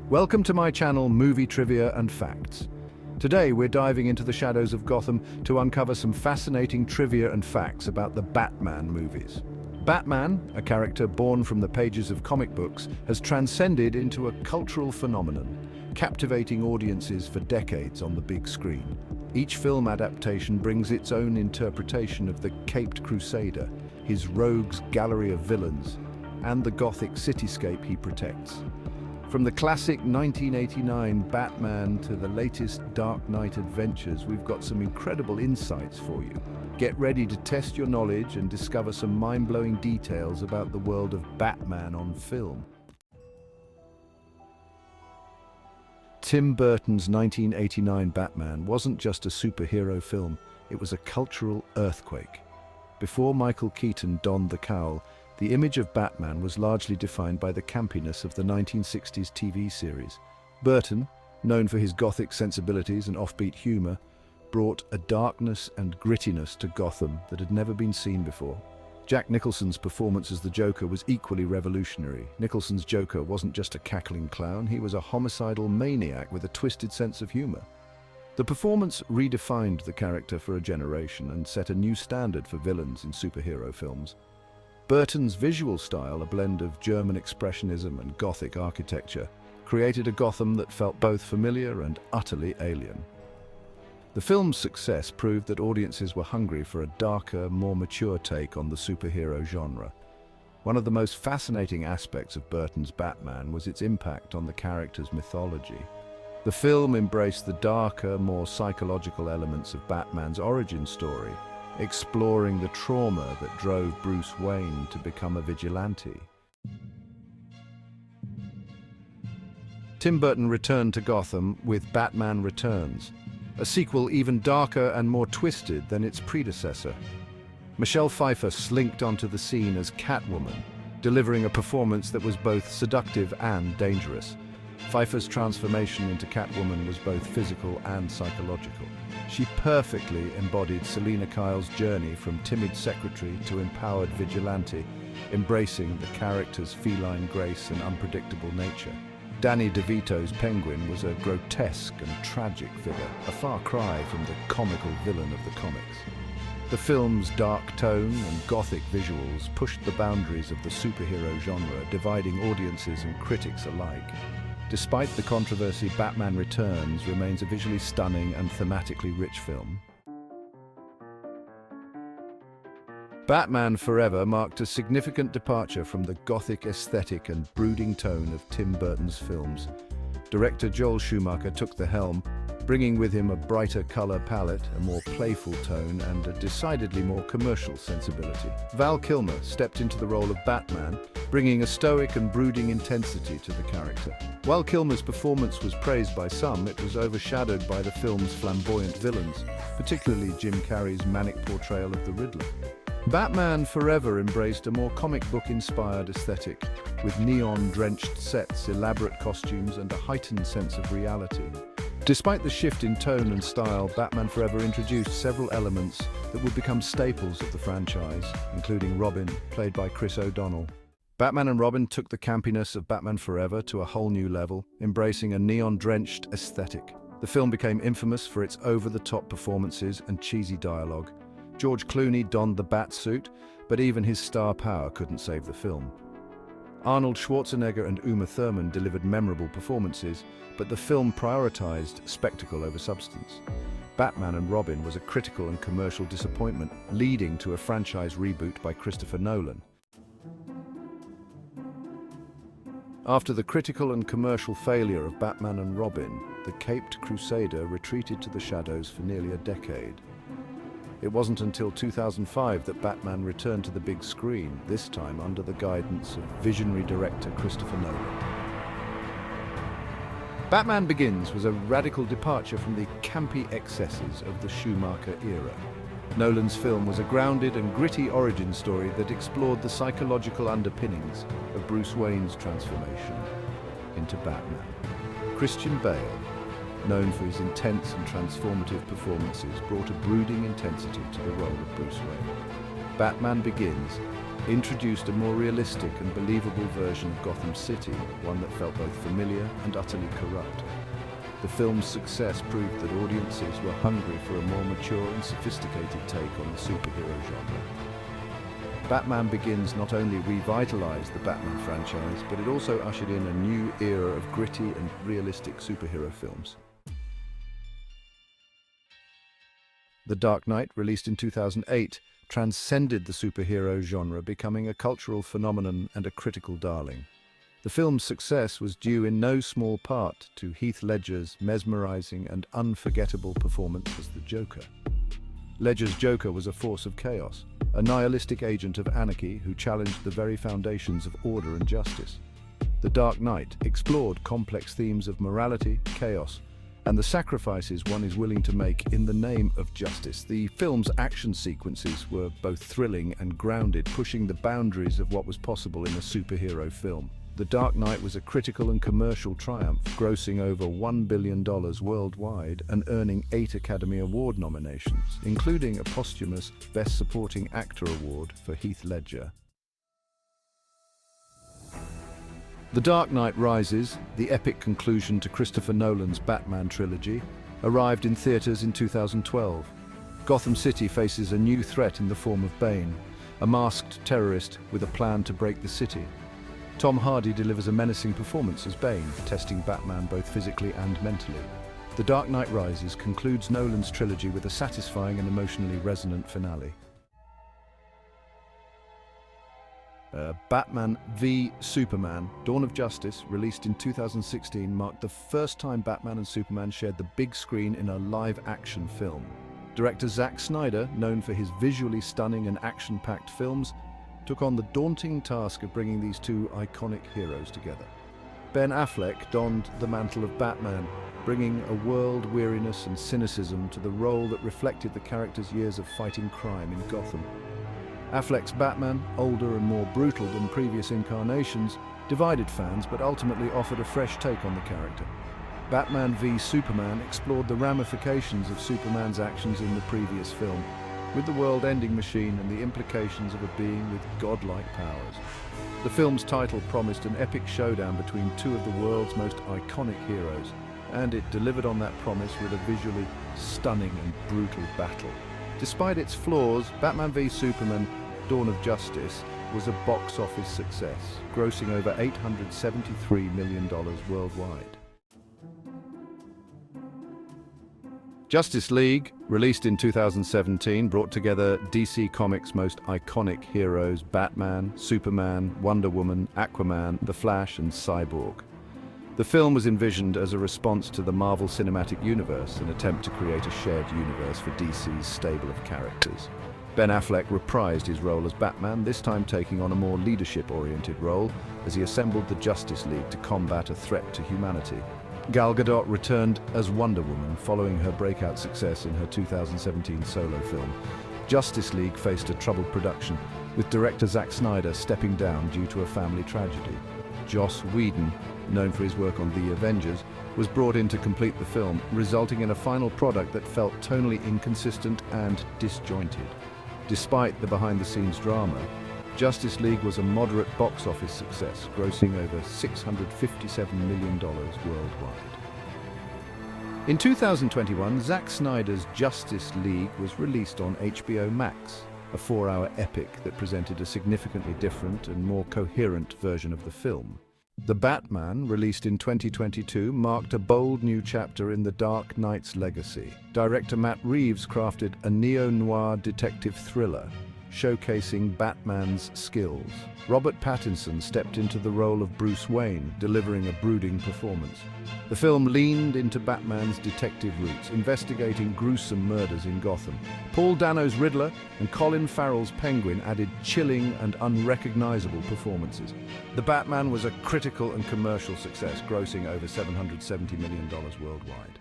Welcome to my channel, Movie Trivia and Facts. Today we're diving into the shadows of Gotham to uncover some fascinating trivia and facts about the Batman movies. Batman, a character born from the pages of comic books, has transcended into a cultural phenomenon, captivating audiences for decades on the big screen. Each film adaptation brings its own interpretation of the Caped Crusader, his rogues gallery of villains, and the Gothic cityscape he protects. From the classic 1989 Batman to the latest Dark Knight adventures, we've got some incredible insights for you. Get ready to test your knowledge and discover some mind-blowing details about the world of Batman on film. Tim Burton's 1989 Batman wasn't just a superhero film, it was a cultural earthquake. Before Michael Keaton donned the cowl, the image of Batman was largely defined by the campiness of the 1960s TV series. Burton, known for his Gothic sensibilities and offbeat humor, brought a darkness and grittiness to Gotham that had never been seen before. Jack Nicholson's performance as the Joker was equally revolutionary. Nicholson's Joker wasn't just a cackling clown, he was a homicidal maniac with a twisted sense of humor. The performance redefined the character for a generation and set a new standard for villains in superhero films. Burton's visual style, a blend of German expressionism and Gothic architecture, created a Gotham that felt both familiar and utterly alien. The film's success proved that audiences were hungry for a darker, more mature take on the superhero genre. One of the most fascinating aspects of Burton's Batman was its impact on the character's mythology. The film embraced the darker, more psychological elements of Batman's origin story, exploring the trauma that drove Bruce Wayne to become a vigilante. Tim Burton returned to Gotham with Batman Returns, a sequel even darker and more twisted than its predecessor. Michelle Pfeiffer slinked onto the scene as Catwoman, delivering a performance that was both seductive and dangerous. Pfeiffer's transformation into Catwoman was both physical and psychological. She perfectly embodied Selina Kyle's journey from timid secretary to empowered vigilante, embracing the character's feline grace and unpredictable nature. Danny DeVito's Penguin was a grotesque and tragic figure, a far cry from the comical villain of the comics. The film's dark tone and Gothic visuals pushed the boundaries of the superhero genre, dividing audiences and critics alike. Despite the controversy, Batman Returns remains a visually stunning and thematically rich film. Batman Forever marked a significant departure from the Gothic aesthetic and brooding tone of Tim Burton's films. Director Joel Schumacher took the helm, bringing with him a brighter color palette, a more playful tone, and a decidedly more commercial sensibility. Val Kilmer stepped into the role of Batman, bringing a stoic and brooding intensity to the character. While Kilmer's performance was praised by some, it was overshadowed by the film's flamboyant villains, particularly Jim Carrey's manic portrayal of the Riddler. Batman Forever embraced a more comic book-inspired aesthetic, with neon-drenched sets, elaborate costumes, and a heightened sense of reality. Despite the shift in tone and style, Batman Forever introduced several elements that would become staples of the franchise, including Robin, played by Chris O'Donnell. Batman and Robin took the campiness of Batman Forever to a whole new level, embracing a neon-drenched aesthetic. The film became infamous for its over-the-top performances and cheesy dialogue. George Clooney donned the Batsuit, but even his star power couldn't save the film. Arnold Schwarzenegger and Uma Thurman delivered memorable performances, but the film prioritized spectacle over substance. Batman and Robin was a critical and commercial disappointment, leading to a franchise reboot by Christopher Nolan. After the critical and commercial failure of Batman and Robin, the Caped Crusader retreated to the shadows for nearly a decade. It wasn't until 2005 that Batman returned to the big screen, this time under the guidance of visionary director Christopher Nolan. Batman Begins was a radical departure from the campy excesses of the Schumacher era. Nolan's film was a grounded and gritty origin story that explored the psychological underpinnings of Bruce Wayne's transformation into Batman. Christian Bale, known for his intense and transformative performances, brought a brooding intensity to the role of Bruce Wayne. Batman Begins introduced a more realistic and believable version of Gotham City, one that felt both familiar and utterly corrupt. The film's success proved that audiences were hungry for a more mature and sophisticated take on the superhero genre. Batman Begins not only revitalized the Batman franchise, but it also ushered in a new era of gritty and realistic superhero films. The Dark Knight, released in 2008, transcended the superhero genre, becoming a cultural phenomenon and a critical darling. The film's success was due in no small part to Heath Ledger's mesmerizing and unforgettable performance as the Joker. Ledger's Joker was a force of chaos, a nihilistic agent of anarchy who challenged the very foundations of order and justice. The Dark Knight explored complex themes of morality, chaos, and the sacrifices one is willing to make in the name of justice. The film's action sequences were both thrilling and grounded, pushing the boundaries of what was possible in a superhero film. The Dark Knight was a critical and commercial triumph, grossing over $1 billion worldwide and earning 8 Academy Award nominations, including a posthumous Best Supporting Actor award for Heath Ledger. The Dark Knight Rises, the epic conclusion to Christopher Nolan's Batman trilogy, arrived in theaters in 2012. Gotham City faces a new threat in the form of Bane, a masked terrorist with a plan to break the city. Tom Hardy delivers a menacing performance as Bane, testing Batman both physically and mentally. The Dark Knight Rises concludes Nolan's trilogy with a satisfying and emotionally resonant finale. Batman v Superman: Dawn of Justice, released in 2016, marked the first time Batman and Superman shared the big screen in a live-action film. Director Zack Snyder, known for his visually stunning and action-packed films, took on the daunting task of bringing these two iconic heroes together. Ben Affleck donned the mantle of Batman, bringing a world weariness and cynicism to the role that reflected the character's years of fighting crime in Gotham. Affleck's Batman, older and more brutal than previous incarnations, divided fans but ultimately offered a fresh take on the character. Batman v Superman explored the ramifications of Superman's actions in the previous film, with the world-ending machine and the implications of a being with godlike powers. The film's title promised an epic showdown between two of the world's most iconic heroes, and it delivered on that promise with a visually stunning and brutal battle. Despite its flaws, Batman v Superman: Dawn of Justice was a box office success, grossing over $873 million worldwide. Justice League, released in 2017, brought together DC Comics' most iconic heroes: Batman, Superman, Wonder Woman, Aquaman, The Flash, and Cyborg. The film was envisioned as a response to the Marvel Cinematic Universe, an attempt to create a shared universe for DC's stable of characters. Ben Affleck reprised his role as Batman, this time taking on a more leadership-oriented role as he assembled the Justice League to combat a threat to humanity. Gal Gadot returned as Wonder Woman following her breakout success in her 2017 solo film. Justice League faced a troubled production, with director Zack Snyder stepping down due to a family tragedy. Joss Whedon, known for his work on The Avengers, was brought in to complete the film, resulting in a final product that felt tonally inconsistent and disjointed. Despite the behind-the-scenes drama, Justice League was a moderate box office success, grossing over $657 million worldwide. In 2021, Zack Snyder's Justice League was released on HBO Max, a 4-hour epic that presented a significantly different and more coherent version of the film. The Batman, released in 2022, marked a bold new chapter in the Dark Knight's legacy. Director Matt Reeves crafted a neo-noir detective thriller, showcasing Batman's skills. Robert Pattinson stepped into the role of Bruce Wayne, delivering a brooding performance. The film leaned into Batman's detective roots, investigating gruesome murders in Gotham. Paul Dano's Riddler and Colin Farrell's Penguin added chilling and unrecognizable performances. The Batman was a critical and commercial success, grossing over $770 million worldwide.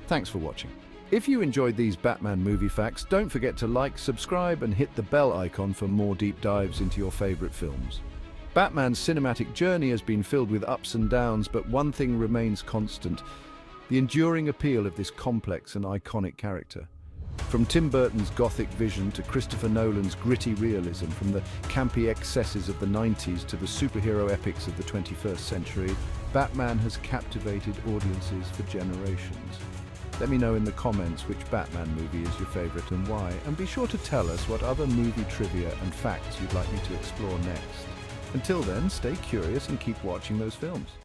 Thanks for watching. If you enjoyed these Batman movie facts, don't forget to like, subscribe, and hit the bell icon for more deep dives into your favorite films. Batman's cinematic journey has been filled with ups and downs, but one thing remains constant: the enduring appeal of this complex and iconic character. From Tim Burton's gothic vision to Christopher Nolan's gritty realism, from the campy excesses of the 90s to the superhero epics of the 21st century, Batman has captivated audiences for generations. Let me know in the comments which Batman movie is your favorite and why, and be sure to tell us what other movie trivia and facts you'd like me to explore next. Until then, stay curious and keep watching those films.